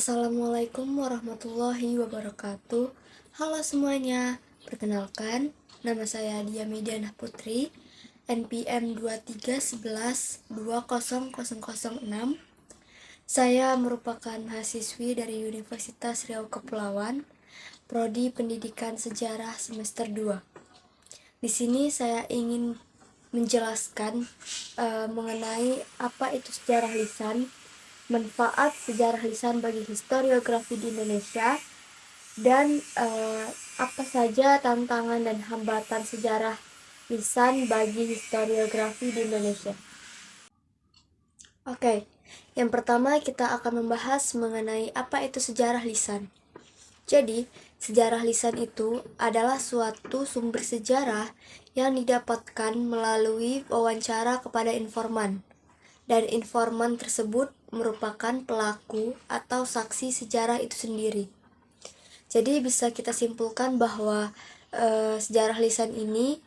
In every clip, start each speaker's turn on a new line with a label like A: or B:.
A: Assalamualaikum warahmatullahi wabarakatuh. Halo semuanya, perkenalkan, nama saya Dia Mediana Putri, NPM 2311-20006. Saya merupakan mahasiswi dari Universitas Riau Kepulauan, Prodi Pendidikan Sejarah semester 2. Di sini saya ingin menjelaskan mengenai apa itu sejarah lisan, manfaat sejarah lisan bagi historiografi di Indonesia, dan apa saja tantangan dan hambatan sejarah lisan bagi historiografi di Indonesia. Oke, yang pertama kita akan membahas mengenai apa itu sejarah lisan. Jadi, sejarah lisan itu adalah suatu sumber sejarah yang didapatkan melalui wawancara kepada informan, dan informan tersebut merupakan pelaku atau saksi sejarah itu sendiri. Jadi bisa kita simpulkan bahwa sejarah lisan ini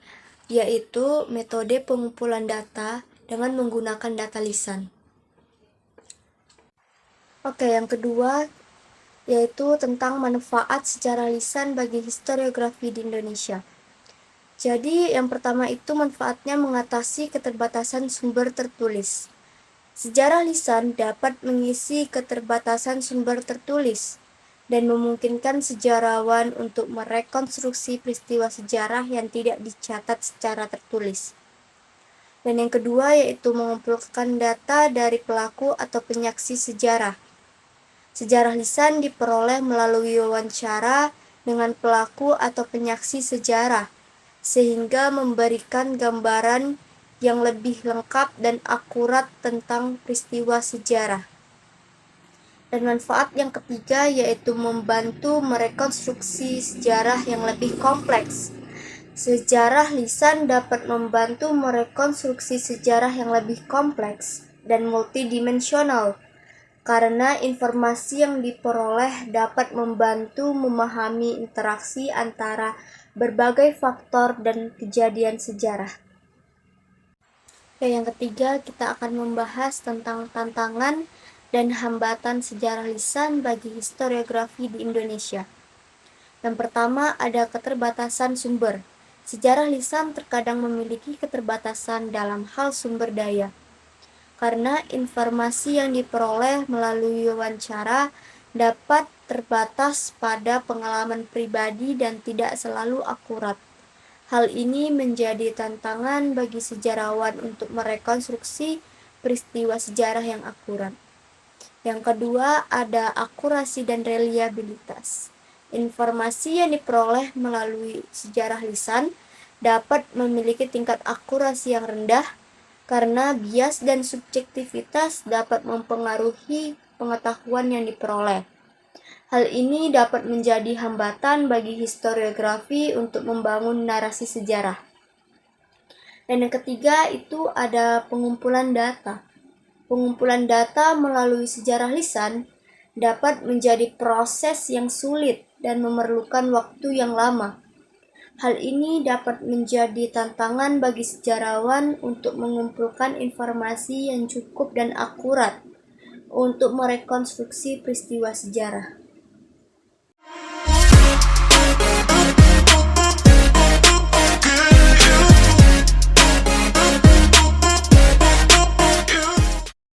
A: yaitu metode pengumpulan data dengan menggunakan data lisan. Oke, yang kedua yaitu tentang manfaat sejarah lisan bagi historiografi di Indonesia. Jadi yang pertama itu manfaatnya mengatasi keterbatasan sumber tertulis. Sejarah lisan dapat mengisi keterbatasan sumber tertulis dan memungkinkan sejarawan untuk merekonstruksi peristiwa sejarah yang tidak dicatat secara tertulis. Dan yang kedua yaitu mengumpulkan data dari pelaku atau penyaksi sejarah. Sejarah lisan diperoleh melalui wawancara dengan pelaku atau penyaksi sejarah, sehingga memberikan gambaran yang lebih lengkap dan akurat tentang peristiwa sejarah. Dan manfaat yang ketiga yaitu membantu merekonstruksi sejarah yang lebih kompleks. Sejarah lisan dapat membantu merekonstruksi sejarah yang lebih kompleks dan multidimensional, karena informasi yang diperoleh dapat membantu memahami interaksi antara berbagai faktor dan kejadian sejarah. Yang ketiga, kita akan membahas tentang tantangan dan hambatan sejarah lisan bagi historiografi di Indonesia. Yang pertama, ada keterbatasan sumber. Sejarah lisan terkadang memiliki keterbatasan dalam hal sumber daya, karena informasi yang diperoleh melalui wawancara dapat terbatas pada pengalaman pribadi dan tidak selalu akurat. Hal ini menjadi tantangan bagi sejarawan untuk merekonstruksi peristiwa sejarah yang akurat. Yang kedua, ada akurasi dan reliabilitas. Informasi yang diperoleh melalui sejarah lisan dapat memiliki tingkat akurasi yang rendah, karena bias dan subjektivitas dapat mempengaruhi pengetahuan yang diperoleh. Hal ini dapat menjadi hambatan bagi historiografi untuk membangun narasi sejarah. Dan yang ketiga itu ada pengumpulan data. Pengumpulan data melalui sejarah lisan dapat menjadi proses yang sulit dan memerlukan waktu yang lama. Hal ini dapat menjadi tantangan bagi sejarawan untuk mengumpulkan informasi yang cukup dan akurat untuk merekonstruksi peristiwa sejarah.